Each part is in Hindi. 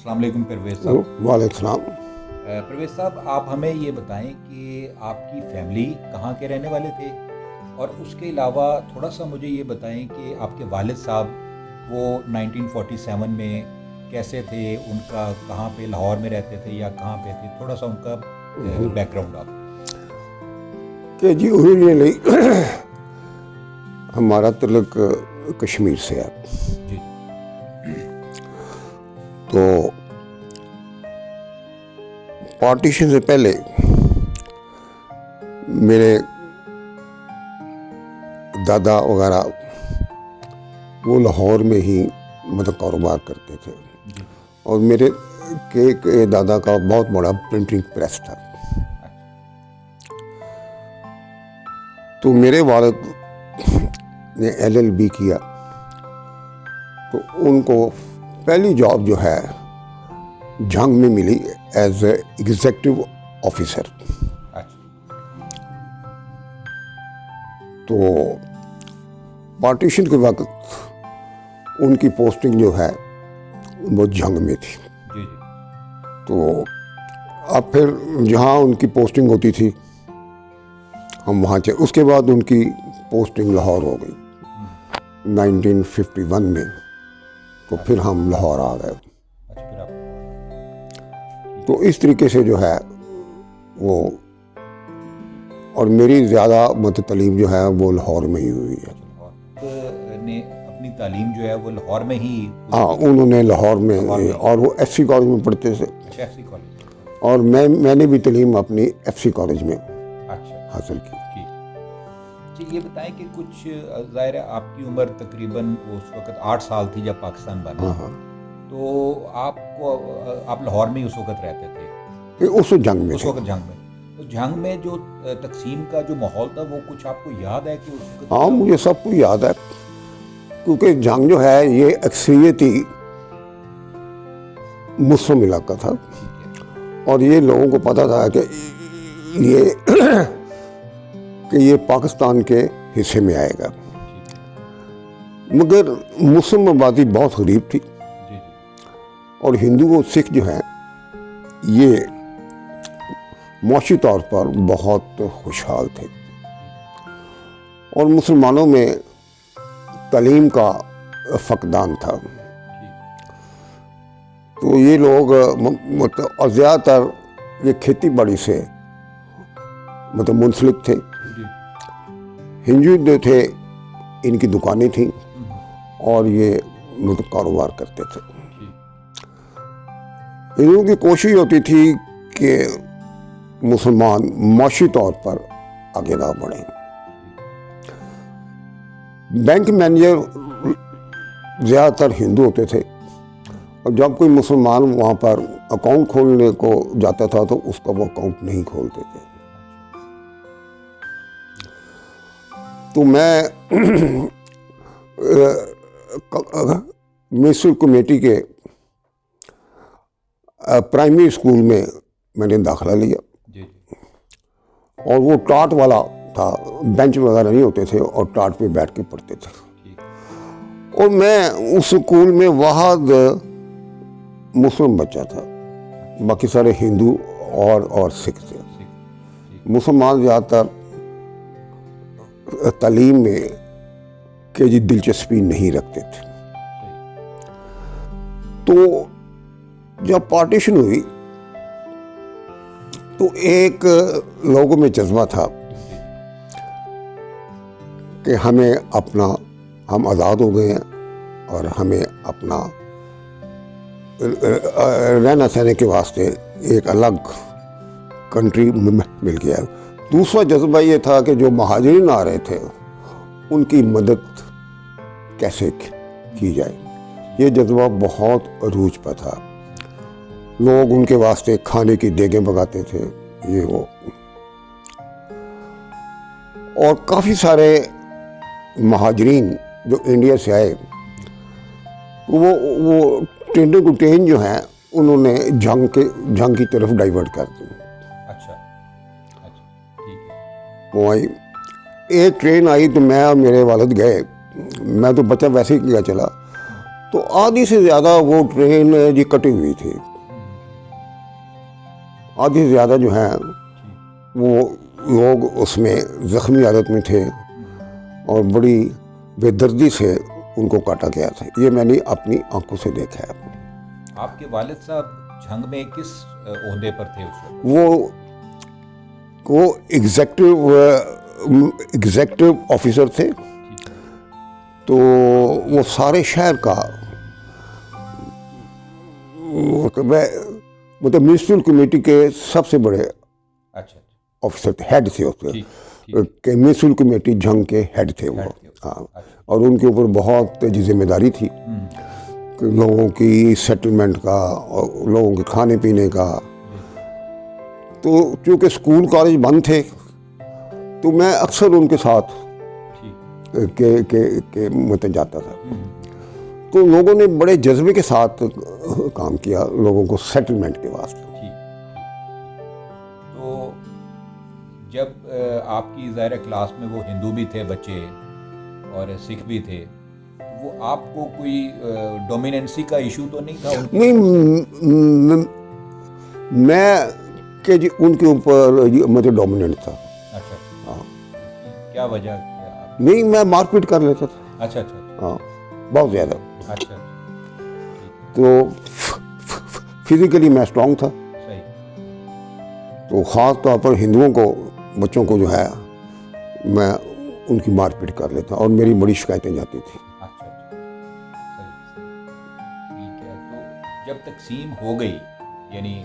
अस्सलाम वालेकुम परवेज़ साहब। वालेकुम सलाम। परवेज़ साहब, आप हमें ये बताएं कि आपकी फैमिली कहाँ के रहने वाले थे, और उसके अलावा थोड़ा सा मुझे ये बताएं कि आपके वालिद साहब वो 1947 में कैसे थे, उनका कहाँ पे, लाहौर में रहते थे या कहाँ पे थे, थोड़ा सा उनका बैकग्राउंड आप। कि जी ओरिजिनली हमारा तल्लुक कश्मीर से है। जी। तो पार्टीशन से पहले मेरे दादा वगैरह वो लाहौर में ही मतलब कारोबार करते थे। जी। और मेरे के दादा का बहुत बड़ा प्रिंटिंग प्रेस था। तो मेरे वालिद ने LLB किया, तो उनको पहली जॉब जो है जंग में मिली एज एग्जीक्यूटिव ऑफिसर। अच्छा। तो पार्टीशन के वक्त उनकी पोस्टिंग जो है वो जंग में थी। जी जी। तो अब फिर जहाँ उनकी पोस्टिंग होती थी हम वहाँ चले। उसके बाद उनकी पोस्टिंग लाहौर हो गई 1951 में। तो फिर हम लाहौर आ गए। अच्छा, फिर आप। तो इस तरीके से जो है वो, और मेरी ज़्यादा मतलब तालीम जो है वो लाहौर में ही हुई है। लाहौर ने अपनी तालीम जो है वो लाहौर में ही। हाँ, उन्होंने लाहौर में, लाहौर में। और वो FC कॉलेज में पढ़ते थे। अच्छा, FC कॉलेज। और मैंने भी तालीम अपनी FC कॉलेज में अच्छा, हासिल की। ठीक। अच्छा, ये बताएं कि कुछ ज़ाहिर है आपकी उम्र तकरीबन उस वक्त 8 साल थी जब पाकिस्तान बना। हाँ हाँ। तो आप लाहौर में ही उस वक्त रहते थे, फिर उस जंग में उस थे। वक्त जंग में। तो जंग में जो तकसीम का जो माहौल था वो कुछ आपको याद है कि उस वक्त? हाँ, मुझे सब कुछ याद है, क्योंकि जंग जो है ये अक्सरियती मुस्लिम इलाका था। ठीक है। और ये लोगों को पता था कि ये पाकिस्तान के हिस्से में आएगा। ठीक है। मगर मुस्लिम आबादी बहुत गरीब थी, जी जी। और हिंदू और सिख जो हैं ये मौशी तौर पर बहुत खुशहाल थे। और मुसलमानों में तालीम का फकदान था। ठीक। तो ये लोग मतलब, और ज़्यादातर ये खेती बाड़ी से मतलब मुंसलिक थे। जी। हिंदू जो थे इनकी दुकानें थीं, और ये मतलब कारोबार करते थे। ठीक। हिंदुओं की कोशिश होती थी कि मुसलमान माशी तौर पर आगे ना बढ़ें। बैंक मैनेजर ज़्यादातर हिंदू होते थे, और जब कोई मुसलमान वहाँ पर अकाउंट खोलने को जाता था तो उसका वो अकाउंट नहीं खोलते थे। तो मैं म्यूनिसिपल कमेटी के प्राइमरी स्कूल में मैंने दाखिला लिया। जी जी। और वो टाट वाला था, बेंच वगैरह नहीं होते थे, और टाट पे बैठ के पढ़ते थे। ठीक। और मैं उस स्कूल में वाहद मुस्लिम बच्चा था, बाकी सारे हिंदू और सिख थे। ठीक। मुसलमान ज़्यादातर तालीम में के जी दिलचस्पी नहीं रखते थे। तो जब पार्टीशन हुई तो एक लोगों में जज्बा था कि हमें अपना, हम आज़ाद हो गए हैं और हमें अपना रहना सहने के वास्ते एक अलग कंट्री मिल गया। दूसरा जज्बा ये था कि जो महाजिरीन आ रहे थे उनकी मदद कैसे की जाए। ये जज्बा बहुत अरूज पर था। लोग उनके वास्ते खाने की देगें पकाते थे, ये वो। और काफ़ी सारे महाजरीन जो इंडिया से आए, वो टेंडे गुटेन जो हैं उन्होंने जंग की तरफ डाइवर्ट कर दी। अच्छा। अच्छा, ठीक है। वो आई, एक ट्रेन आई तो मैं और मेरे वालिद गए। मैं तो बच्चा वैसे ही किया चला, तो आधी से ज़्यादा वो ट्रेन जी कटी हुई थी, आधी से ज़्यादा जो है वो लोग उसमें ज़ख्मी हालत में थे और बड़ी बेदर्दी से उनको काटा गया था। ये मैंने अपनी आंखों से देखा है। आपके वालिद साहब जंग में किस ओहदे पर थे उस वक्त? वो एग्जेक्टिव ऑफिसर थे। तो वो सारे शहर का मतलब म्यूनिसिपल कमेटी के सबसे बड़े अच्छा ऑफिसर थे, हेड थे उसके ठीक। के म्यूनिसिपल कमेटी जंग के हेड थे वो। हाँ, और उनके ऊपर बहुत जिम्मेदारी थी कि लोगों की सेटलमेंट का और लोगों के खाने पीने का। तो चूँकि स्कूल कॉलेज बंद थे तो मैं अक्सर उनके साथ के मतलब जाता था। तो लोगों ने बड़े जज्बे के साथ काम किया लोगों को सेटलमेंट के वास्ते। तो जब आपकी ज़ाहिर क्लास में वो हिंदू भी थे बच्चे और सिख भी थे, वो आपको कोई डोमिनेंसी का इशू तो नहीं था? नहीं, मैं के जी उनके ऊपर मतलब डोमिनेंट था। अच्छा। हाँ। क्या वजह? नहीं, मैं मारपीट कर लेता था। अच्छा। हाँ, बहुत ज़्यादा। अच्छा। तो फिजिकली मैं स्ट्रांग था। सही। तो ख़ास तौर पर हिंदुओं को, बच्चों को जो है, मैं उनकी मारपीट कर लेता और मेरी बड़ी शिकायतें जाती थी। अच्छा। सही। ठीक है। तो जब तकसीम हो गई, यानी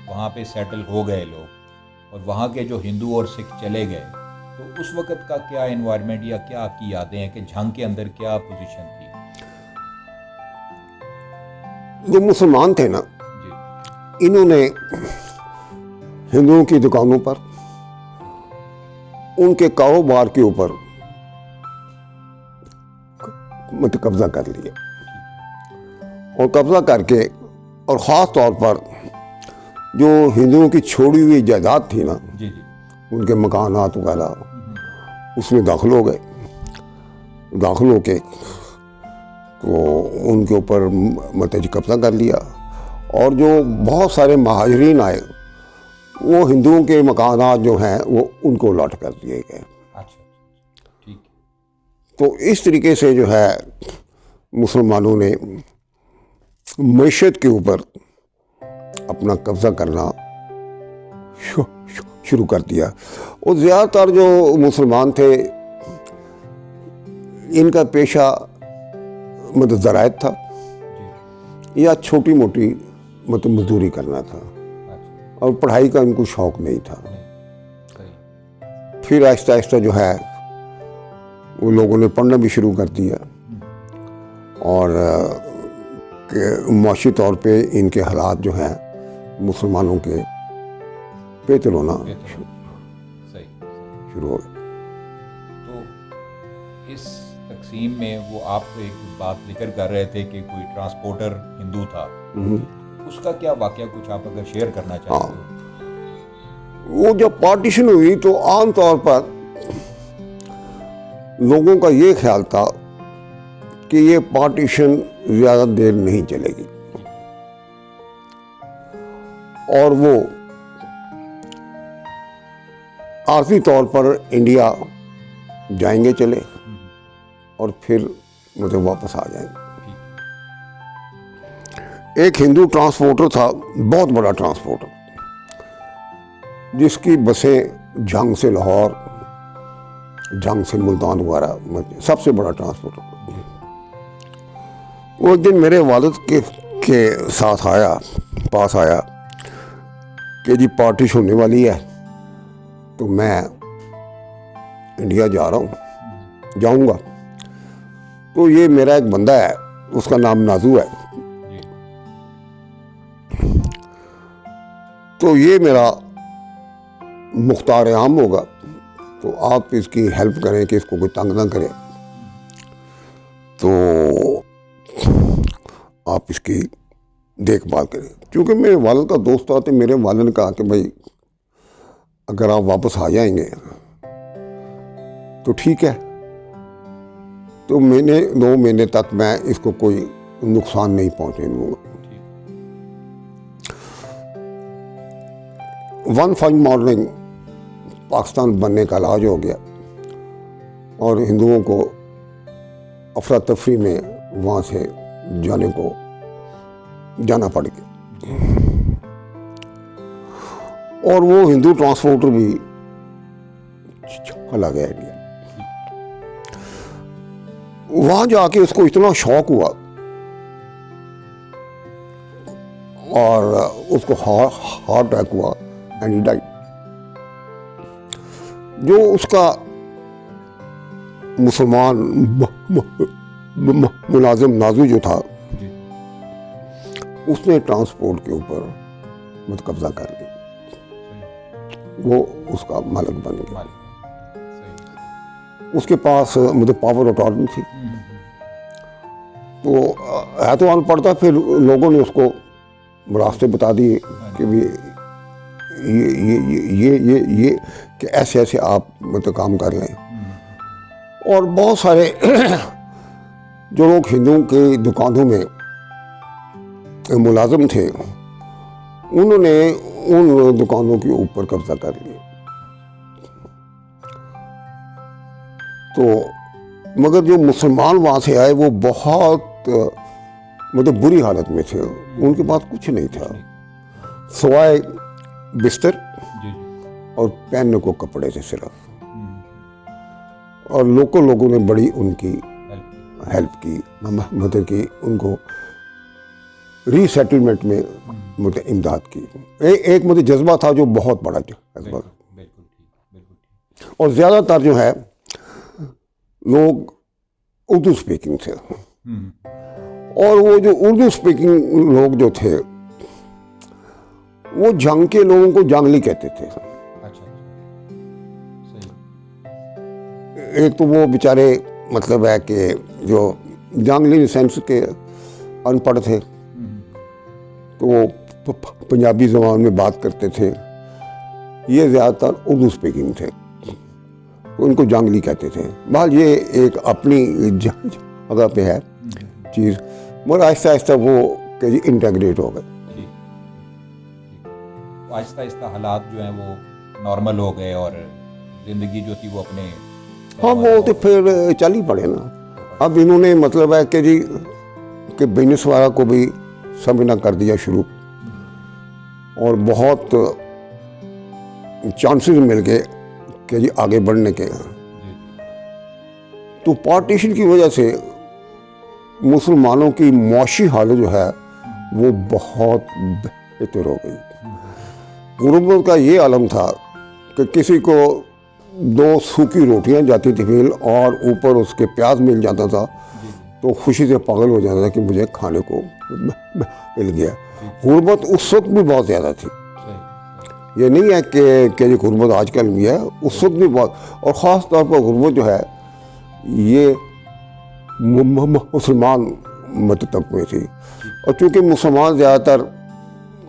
वहाँ पे सेटल हो गए लोग और वहाँ के जो हिंदू और सिख चले गए, तो उस वक़्त का क्या एनवायरनमेंट या क्या आपकी यादें हैं कि जंग के अंदर क्या पोजीशन थी? जो मुसलमान थे ना, जी। इन्होंने हिंदुओं की दुकानों पर, उनके कारोबार के ऊपर मतलब कब्जा कर लिया और कब्जा करके, और ख़ास तौर पर जो हिंदुओं की छोड़ी हुई जायदाद थी ना, जी। उनके मकानात वगैरह, उसमें दाखिल हो गए। दाखिल होके तो उनके ऊपर मतलब कब्जा कर लिया। और जो बहुत सारे महाजरीन आए, वो हिंदुओं के मकानात जो हैं वो उनको अलॉट कर दिए गए। अच्छा। ठीक। तो इस तरीके से जो है मुसलमानों ने मईशत के ऊपर अपना कब्जा करना शुरू कर दिया। और ज़्यादातर जो मुसलमान थे, इनका पेशा मतलब ज़राअत था या छोटी मोटी मतलब मजदूरी करना था। अच्छा। और पढ़ाई का इनको शौक़ नहीं था। सही। फिर आहिस्ता आहिस्ता जो है वो लोगों ने पढ़ना भी शुरू कर दिया और मुआशी तौर पे इनके हालात जो हैं मुसलमानों के बेहतर होना सही। शुरू हो गए। तो इस तकसीम में वो आप एक बात जिक्र कर रहे थे कि कोई ट्रांसपोर्टर हिंदू था, उसका क्या वाकया कुछ आप अगर शेयर करना चाहें? हाँ, वो जब पार्टीशन हुई तो आम तौर पर लोगों का ये ख्याल था कि ये पार्टीशन ज़्यादा देर नहीं चलेगी और वो आर्थिक तौर पर इंडिया जाएंगे चले और फिर मतलब वापस आ जाएंगे। एक हिंदू ट्रांसपोर्टर था, बहुत बड़ा ट्रांसपोर्टर, जिसकी बसें जंग से लाहौर, जंग से मुल्तान वगैरह, सबसे बड़ा ट्रांसपोर्टर। वो एक दिन मेरे वालिद के साथ आया, पास आया कि जी पार्टीशन होने वाली है तो मैं इंडिया जा रहा हूँ, जाऊँगा। तो ये मेरा एक बंदा है, उसका नाम नाजू है, तो ये मेरा मुख्तार आम होगा, तो आप इसकी हेल्प करें कि इसको कोई तंग ना करे। तो आप इसकी देखभाल करें। क्योंकि मेरे वालिद का दोस्त था, तो मेरे वालिद ने कहा कि भाई अगर आप वापस आ जाएंगे तो ठीक है। तो मैंने 9 महीने तक मैं इसको कोई नुकसान नहीं पहुंचने दूंगा। वन फाइन मॉर्निंग पाकिस्तान बनने का इलाज हो गया और हिंदुओं को अफरा तफरी में वहाँ से जाना पड़ गया और वो हिंदू ट्रांसपोर्टर भी चला गया इंडिया। वहाँ जाके उसको इतना शौक हुआ और उसको हार्ट अटैक हुआ एंड ही डाइड। जो उसका मुसलमान मुलाजिम नाजू जो था उसने ट्रांसपोर्ट के ऊपर मतलब कब्जा कर लिया, वो उसका मालिक बन गया। उसके पास मतलब पावर अटॉर्नी थी, तो है तो अनपढ़ था, फिर लोगों ने उसको रास्ते बता दिए कि भी ये कि ऐसे ऐसे आप मतलब काम कर लें। और बहुत सारे जो लोग हिंदुओं के दुकानों में मुलाजिम थे उन्होंने उन दुकानों के ऊपर कब्जा कर लिया। तो मगर जो मुसलमान वहाँ से आए वो बहुत मतलब बुरी हालत में थे, उनके पास कुछ नहीं था सिवाय बिस्तर और पहनने को कपड़े थे सिर्फ। और लोगों ने बड़ी उनकी हेल्प की, मदद की, उनको रीसेटलमेंट में मतलब इमदाद की। एक मतलब जज्बा था जो बहुत बड़ा जज्बा था। और ज़्यादातर जो है लोग उर्दू स्पीकिंग थे और वो जो उर्दू स्पीकिंग लोग जो थे वो जंग के लोगों को जंगली कहते थे। एक तो वो बेचारे मतलब है कि जो जंगली सेंस के अनपढ़ थे तो वो पंजाबी ज़बान में बात करते थे, ये ज़्यादातर उर्दू स्पीकिंग थे, उनको जंगली कहते थे। बहरहाल ये एक अपनी जगह पे है चीज़, मगर आहिस्ता आहिस्ता वो कहीं इंटेग्रेट हो गए। आहिस्ता आहिस्ता हालात जो हैं वो नॉर्मल हो गए और ज़िंदगी जो थी वो अपने हाँ वो तो फिर चल ही पड़े ना। अब इन्होंने मतलब है कि जी कि बिजनेस वाला को भी समझना कर दिया शुरू और बहुत चांसेस मिल गए कि जी आगे बढ़ने के। तो पार्टीशन की वजह से मुसलमानों की मुआशी हालत जो है वो बहुत बेहतर हो गई। गुरबत का ये आलम था कि किसी को 2 सूखी रोटियां जाती थी मिल और ऊपर उसके प्याज मिल जाता था तो खुशी से पागल हो जाता था कि मुझे खाने को मिल गया। गुरबत उस वक्त भी बहुत ज़्यादा थी, ये नहीं है कि गुरबत आजकल भी है, उस वक्त भी बहुत। और ख़ास तौर पर गुरबत जो है ये मुसलमान मत तक में थी। और चूँकि मुसलमान ज़्यादातर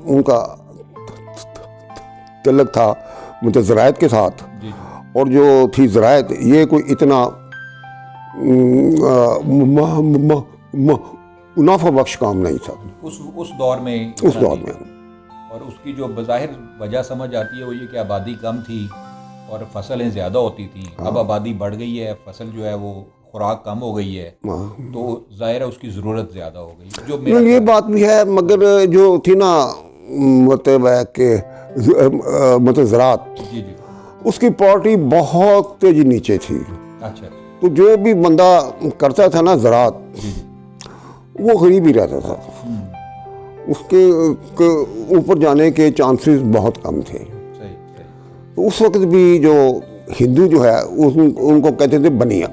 उनका तल्लुक़ था मतलब ज़राअत के साथ, और जो थी ज़राअत ये कोई इतना मुनाफा बख्श काम नहीं था उस दौर में। और उसकी जो बज़ाहिर वजह समझ आती है वो ये कि आबादी कम थी और फसलें ज़्यादा होती थी। अब आबादी बढ़ गई है, फसल जो है वो खुराक कम हो गई है, तो ज़ाहिर है उसकी ज़रूरत ज़्यादा हो गई। जो मेरा ये बात भी है, मगर जो थी ना मतलब है कि मतलब ज़राअत उसकी पार्टी बहुत तेजी नीचे थी। अच्छा। तो जो भी बंदा करता था ना ज़राअत वो गरीब ही रहता था, उसके ऊपर जाने के चांसेस बहुत कम थे। तो उस वक्त भी जो हिंदू जो है उनको कहते थे बनिया,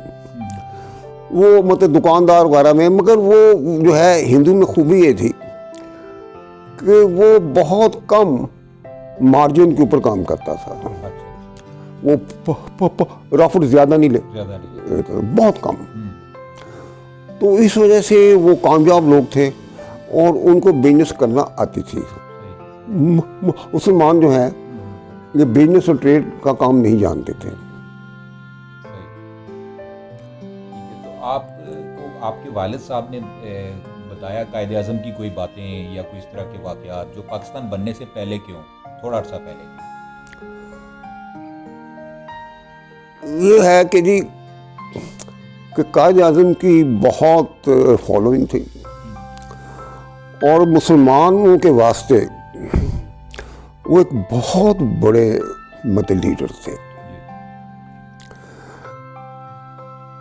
वो मतलब दुकानदार वगैरह में। मगर वो जो है हिंदू में खूबी ये थी कि वो बहुत कम मार्जिन के ऊपर काम करता था, वो प्रॉफिट ज़्यादा नहीं लेता, बहुत कम। तो इस वजह से वो कामयाब लोग थे और उनको बिजनेस करना आती थी। मुसलमान जो है ये बिजनेस और ट्रेड का काम नहीं जानते थे। तो आप आपके वालिद साहब ने बताया कायद आज़म की कोई बातें या कोई इस तरह के वाक़यात जो पाकिस्तान बनने से पहले क्यों थोड़ा अर्सा पहले ये है कि जी कि कायद आज़म की बहुत फॉलोइंग थी और मुसलमानों के वास्ते वो एक बहुत बड़े मतलब लीडर थे।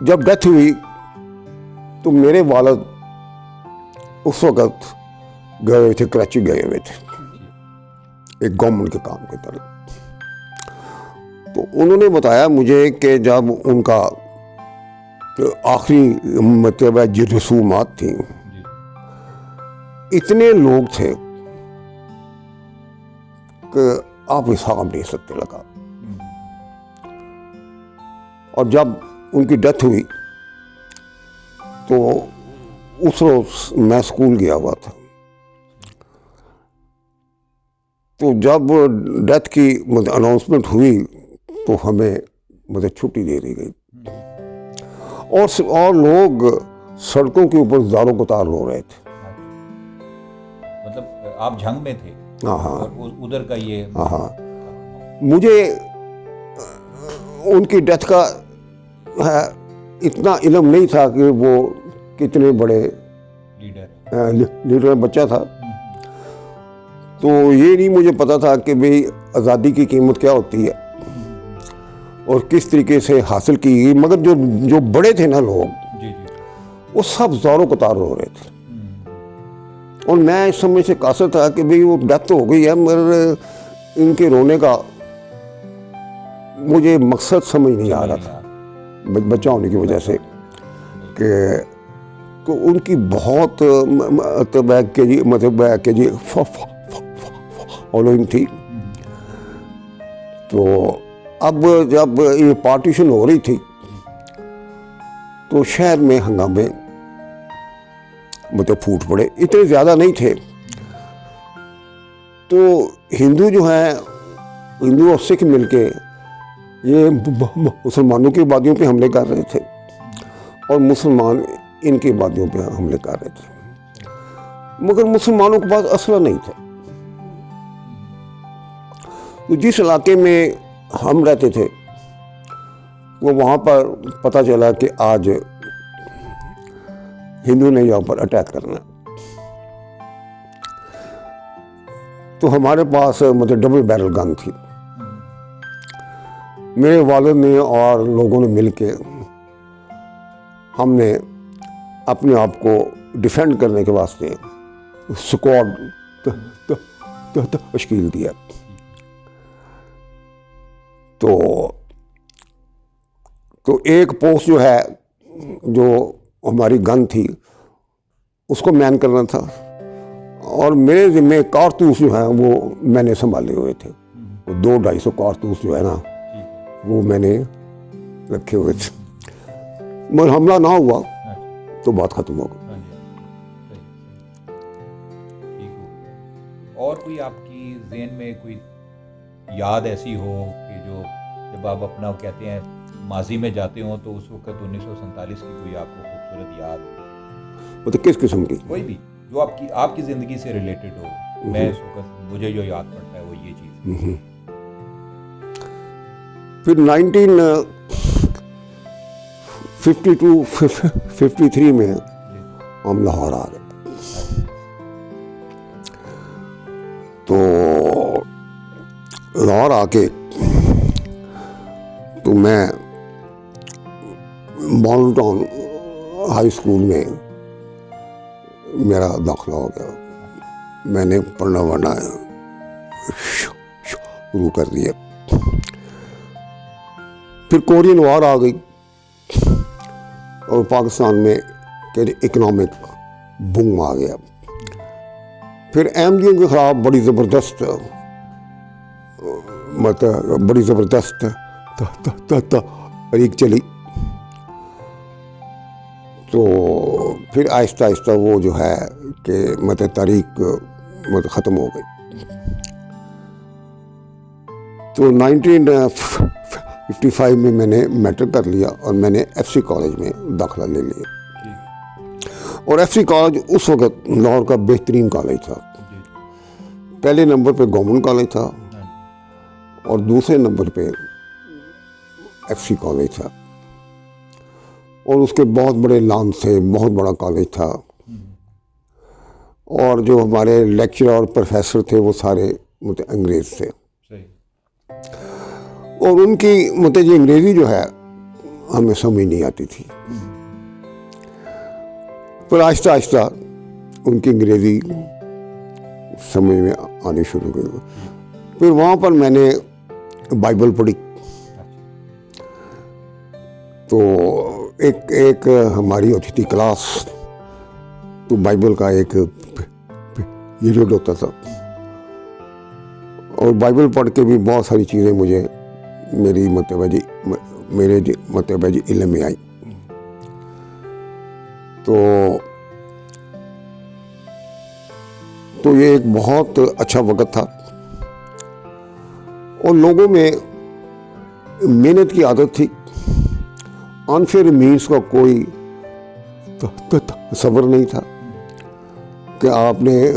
जब डेथ हुई तो मेरे वालिद उस वक़्त गए हुए थे, कराची गए हुए थे एक गवर्नमेंट के काम की तरह। तो उन्होंने बताया मुझे कि जब उनका आखिरी मतलब जो रसूमात थी, इतने लोग थे कि आप हिसाब नहीं सकते लगा। और जब उनकी डेथ हुई तो उस रोज मैं स्कूल गया हुआ था। तो जब डेथ की मतलब अनाउंसमेंट हुई तो हमें मतलब छुट्टी दे दी गई और लोग सड़कों के ऊपर ज़ारों कतार रो रहे थे। मतलब आप झंग में थे? हाँ और उधर का ये हाँ मुझे उनकी डेथ का इतना इल्म नहीं था कि वो कितने बड़े लीडर बच्चा था। तो ये नहीं मुझे पता था कि भाई आज़ादी की कीमत क्या होती है और किस तरीके से हासिल की गई। मगर जो बड़े थे ना लोग वो सब ज़ारों कतार रो रहे थे और मैं इस समय से कासर था कि भाई वो डेथ तो हो गई है मगर इनके रोने का मुझे मकसद समझ नहीं आ रहा था बच्चा होने की वजह से कि तो उनकी बहुत मतलब जी फॉलोइंग थी। तो अब जब ये पार्टीशन हो रही थी तो शहर में हंगामे मतलब फूट पड़े, इतने ज़्यादा नहीं थे। तो हिंदू जो हैं, हिंदू और सिख मिलके ये मुसलमानों की आबादियों पे हमले कर रहे थे और मुसलमान इनकी आबादियों पे हमले कर रहे थे। मगर मुसलमानों के पास असला नहीं था। तो जिस इलाके में हम रहते थे वो वहाँ पर पता चला कि आज हिंदू ने यहाँ पर अटैक करना। तो हमारे पास मतलब डबल बैरल गन थी। मेरे वालिद ने और लोगों ने मिलके हमने अपने आप को डिफेंड करने के वास्ते स्क्वाड तश्कील दिया। तो एक पोस्ट जो है जो हमारी गन थी उसको मैन करना था और मेरे ज़िम्मे कारतूस जो हैं वो मैंने संभाले हुए थे। वो 200-250 कारतूस जो है ना वो मैंने रखे हुए थे। मगर हमला ना हुआ तो बात ख़त्म हो गई। और कोई आपकी ज़हन में कोई याद ऐसी हो कि जो जब आप अपना कहते हैं माजी में जाते हो तो उस वक्त 1947 की कोई आपको खूबसूरत याद हो? मतलब किस किस्म की? कोई भी जो आपकी ज़िंदगी से रिलेटेड हो। मैं इस वक्त मुझे जो याद पड़ता है वो ये चीज़। फिर 1952-53 में हम लाहौर आ गए। तो लाहौर आके तो मैं मॉडल टाउन हाई स्कूल में मेरा दाखिला हो गया। मैंने पढ़ना वढ़ना शुरू कर दिया। फिर कोरियन वार आ गई और पाकिस्तान में इकोनॉमिक बूम आ गया। फिर अहमदियों के खिलाफ बड़ी ज़बरदस्त मतलब बड़ी ज़बरदस्त तहरीक चली। तो फिर आहिस्ता आहिस्ता वो जो है कि मतलब तारीख मतलब ख़त्म हो गई। तो 1955 में मैंने मैट्रिक कर लिया और मैंने FC कॉलेज में दाखिला ले लिया। और एफसी कॉलेज उस वक्त लाहौर का बेहतरीन कॉलेज था। पहले नंबर पे गवर्नमेंट कॉलेज था और दूसरे नंबर पे एफसी कॉलेज था, और उसके बहुत बड़े लॉन थे, बहुत बड़ा कॉलेज था। और जो हमारे लेक्चरर और प्रोफेसर थे वो सारे मतलब अंग्रेज़ थे, और उनकी मतलब ये अंग्रेज़ी जो है हमें समझ नहीं आती थी। पर आहिस्ता आहिस्ता उनकी अंग्रेज़ी समझ में आनी शुरू हो गई। फिर वहाँ पर मैंने बाइबल पढ़ी। तो एक हमारी होती थी क्लास, तो बाइबल का एक पीरियड होता था, और बाइबल पढ़ के भी बहुत सारी चीज़ें मुझे मेरे मतबजी इल्म में आई। तो ये एक बहुत अच्छा वक्त था, और लोगों में मेहनत की आदत थी। अनफेयर मीन्स का कोई सब्र नहीं था कि आपने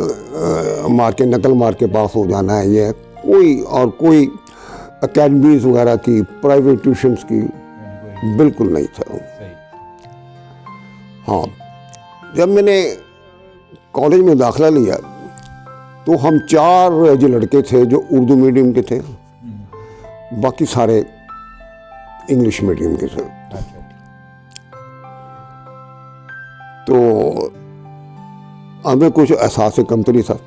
नकल मार के पास हो जाना है। ये कोई अकेडमीज वगैरह की, प्राइवेट ट्यूशन्स की बिल्कुल नहीं था। हाँ, जब मैंने कॉलेज में दाखिला लिया तो हम 4 जो लड़के थे जो उर्दू मीडियम के थे, बाकी सारे इंग्लिश मीडियम के थे। तो हमें कुछ एहसास कमतरी था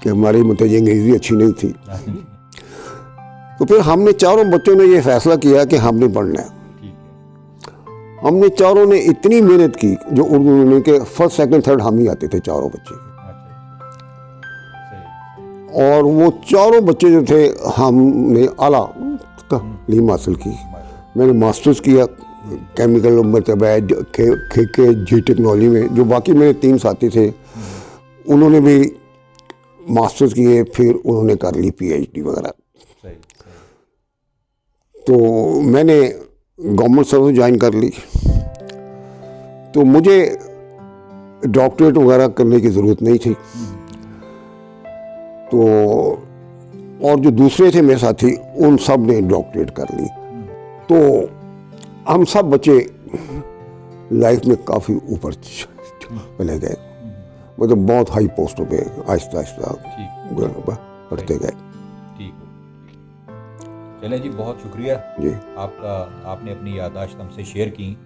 कि हमारी मतलब अंग्रेज़ी अच्छी नहीं थी। तो फिर हमने चारों बच्चों ने ये फैसला किया कि हमने पढ़ना है। हमने चारों ने इतनी मेहनत की, जो उर्दू मीडियम के फर्स्ट सेकंड थर्ड हम ही आते थे चारों बच्चे, और वो चारों बच्चे जो थे हमने आला तालीम हासिल की। मैंने मास्टर्स किया केमिकल के जी टेक्नोलॉजी में। जो बाकी मेरे 3 साथी थे उन्होंने भी मास्टर्स किए, फिर उन्होंने कर ली पीएचडी वगैरह। तो मैंने गवर्नमेंट सर्विस ज्वाइन कर ली, तो मुझे डॉक्टरेट वगैरह करने की ज़रूरत नहीं थी। तो और जो दूसरे थे मेरे साथी, उन सब ने डॉक्टरेट कर ली। तो हम सब बच्चे लाइफ में काफ़ी ऊपर चले गए, मतलब बहुत हाई पोस्टों पे आहिस्ता आहिस्ता बढ़ते गए। चलें जी, बहुत शुक्रिया जी आपका, आपने अपनी याददाश्त हमसे शेयर की।